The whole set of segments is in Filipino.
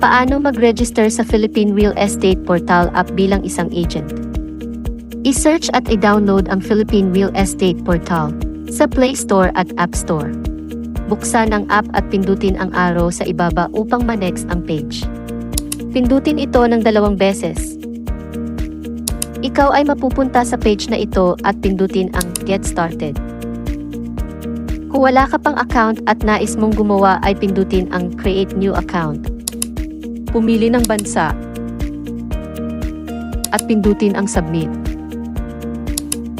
Paano mag-register sa Philippine Real Estate Portal app bilang isang agent? I-search at i-download ang Philippine Real Estate Portal sa Play Store at App Store. Buksan ang app at pindutin ang arrow sa ibaba upang ma-next ang page. Pindutin ito ng 2 beses. Ikaw ay mapupunta sa page na ito at pindutin ang Get Started. Kung wala ka pang account at nais mong gumawa ay pindutin ang Create New Account. Pumili ng bansa at pindutin ang Submit.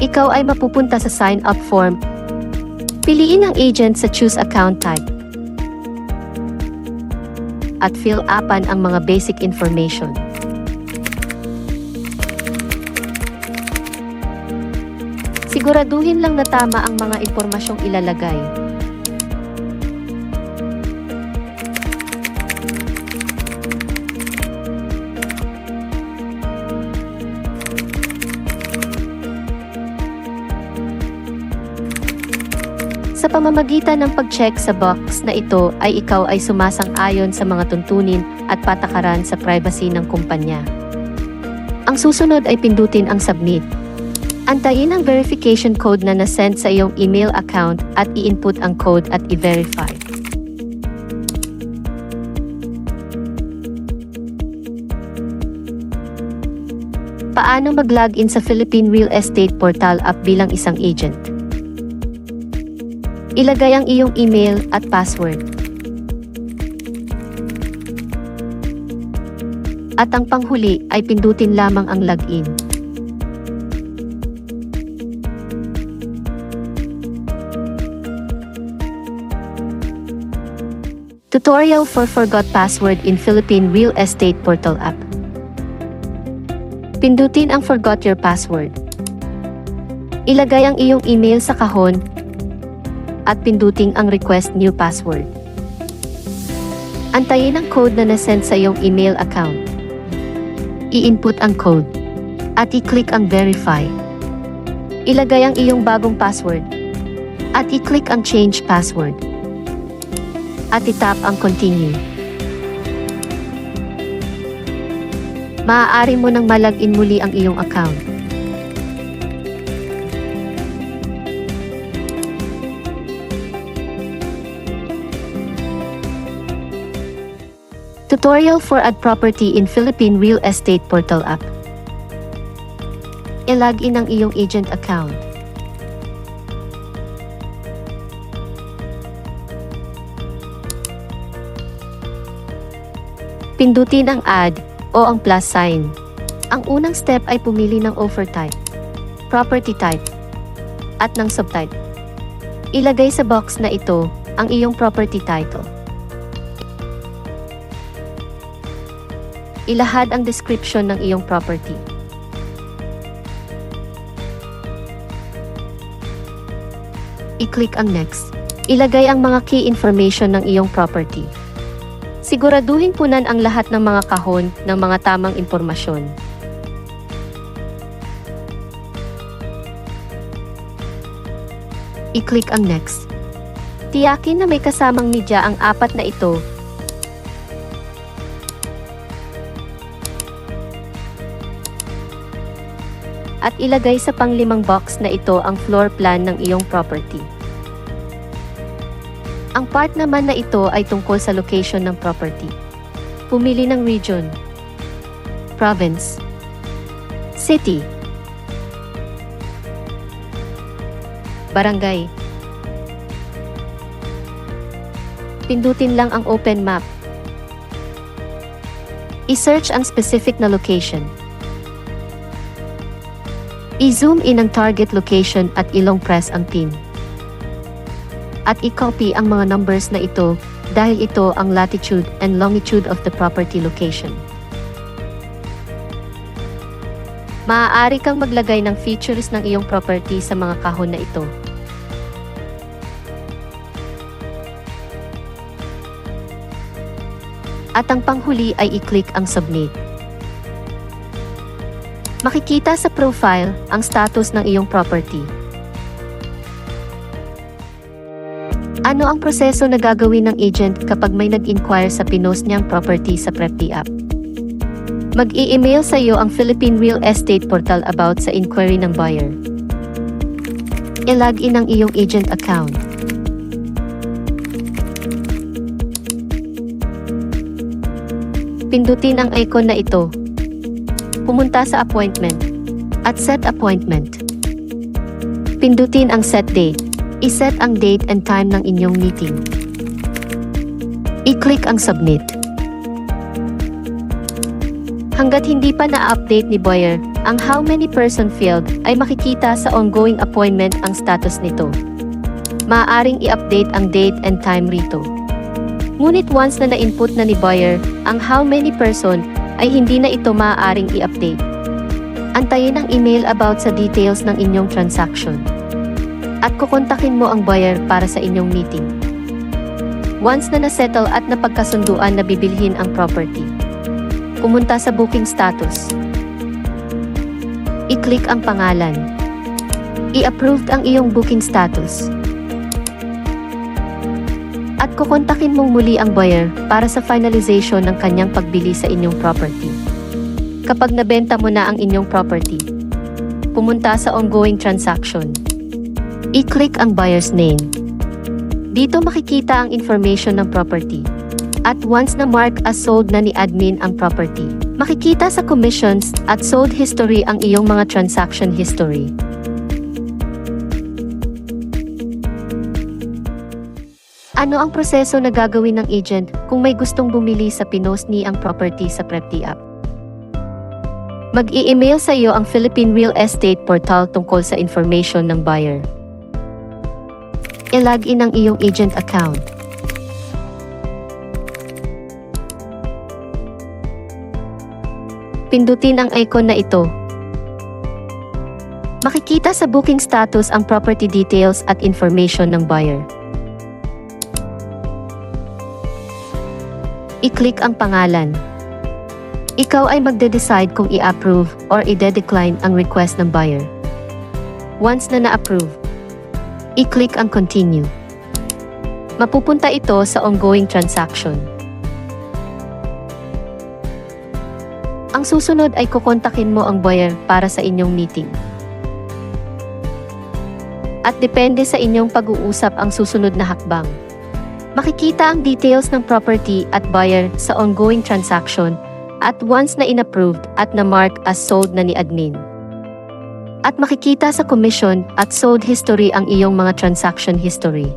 Ikaw ay mapupunta sa Sign Up form. Piliin ang agent sa Choose Account Type at fill upan ang mga basic information. Siguraduhin lang na tama ang mga impormasyong ilalagay. Sa pamamagitan ng pag-check sa box na ito ay ikaw ay sumasang-ayon sa mga tuntunin at patakaran sa privacy ng kumpanya. Ang susunod ay pindutin ang Submit. Antayin ang verification code na na-send sa iyong email account at i-input ang code at i-verify. Paano mag-login sa Philippine Real Estate Portal app bilang isang agent? Ilagay ang iyong email at password. At ang panghuli ay pindutin lamang ang login. Tutorial for Forgot Password in Philippine Real Estate Portal app. Pindutin ang Forgot Your Password. Ilagay ang iyong email sa kahon at pindutin ang Request New Password. Antayin ang code na na-send sa iyong email account. I-input ang code at i-click ang Verify. Ilagay ang iyong bagong password at i-click ang Change Password at i-tap ang Continue. Maaari mo nang malagin muli ang iyong account. Tutorial for Add Property in Philippine Real Estate Portal app. I-login ang iyong agent account. Pindutin ang Add o ang plus sign. Ang unang step ay pumili ng offer type, property type, at ng subtype. Ilagay sa box na ito ang iyong property title. Ilahad ang description ng iyong property. I-click ang Next. Ilagay ang mga key information ng iyong property. Siguraduhin punan ang lahat ng mga kahon ng mga tamang impormasyon. I-click ang Next. Tiyakin na may kasamang media ang 4 na ito. At ilagay sa pang-5 box na ito ang floor plan ng iyong property. Ang part naman na ito ay tungkol sa location ng property. Pumili ng region, province, city, barangay. Pindutin lang ang open map. I-search ang specific na location. I-zoom in ang target location at ilong press ang pin. At i-copy ang mga numbers na ito dahil ito ang latitude and longitude of the property location. Maaari kang maglagay ng features ng iyong property sa mga kahon na ito. At ang panghuli ay i-click ang Submit. Makikita sa profile ang status ng iyong property. Ano ang proseso na gagawin ng agent kapag may nag-inquire sa pinost niyang property sa Preply app? Mag-i-email sa iyo ang Philippine Real Estate Portal about sa inquiry ng buyer. I-login ang iyong agent account. Pindutin ang icon na ito. Pumunta sa appointment at set appointment. Pindutin ang set date. I-set ang date and time ng inyong meeting. I-click ang submit. Hanggat hindi pa na-update ni buyer ang how many person field ay makikita sa ongoing appointment ang status nito. Maaaring i-update ang date and time rito. Ngunit once na na-input na ni buyer ang how many person ay hindi na ito maaaring i-update. Antayin ang email about sa details ng inyong transaction. At kukontakin mo ang buyer para sa inyong meeting. Once na na-settle at napagkasunduan na bibilhin ang property, pumunta sa booking status. I-click ang pangalan. I-approved ang iyong booking status. At kukontakin mong muli ang buyer para sa finalization ng kanyang pagbili sa inyong property. Kapag nabenta mo na ang inyong property, pumunta sa ongoing transaction. I-click ang buyer's name. Dito makikita ang information ng property. At once na mark as sold na ni admin ang property, makikita sa commissions at sold history ang iyong mga transaction history. Ano ang proseso na gagawin ng agent kung may gustong bumili sa pinost ni ang property sa Preply app? Mag-i-email sa iyo ang Philippine Real Estate Portal tungkol sa information ng buyer. I-login ang iyong agent account. Pindutin ang icon na ito. Makikita sa booking status ang property details at information ng buyer. I-click ang pangalan. Ikaw ay magde-decide kung i-approve or i-decline ang request ng buyer. Once na na-approve, i-click ang continue. Mapupunta ito sa ongoing transaction. Ang susunod ay kukontakin mo ang buyer para sa inyong meeting. At depende sa inyong pag-uusap ang susunod na hakbang. Makikita ang details ng property at buyer sa ongoing transaction at once na in-approved at na-mark as sold na ni admin. At makikita sa commission at sold history ang iyong mga transaction history.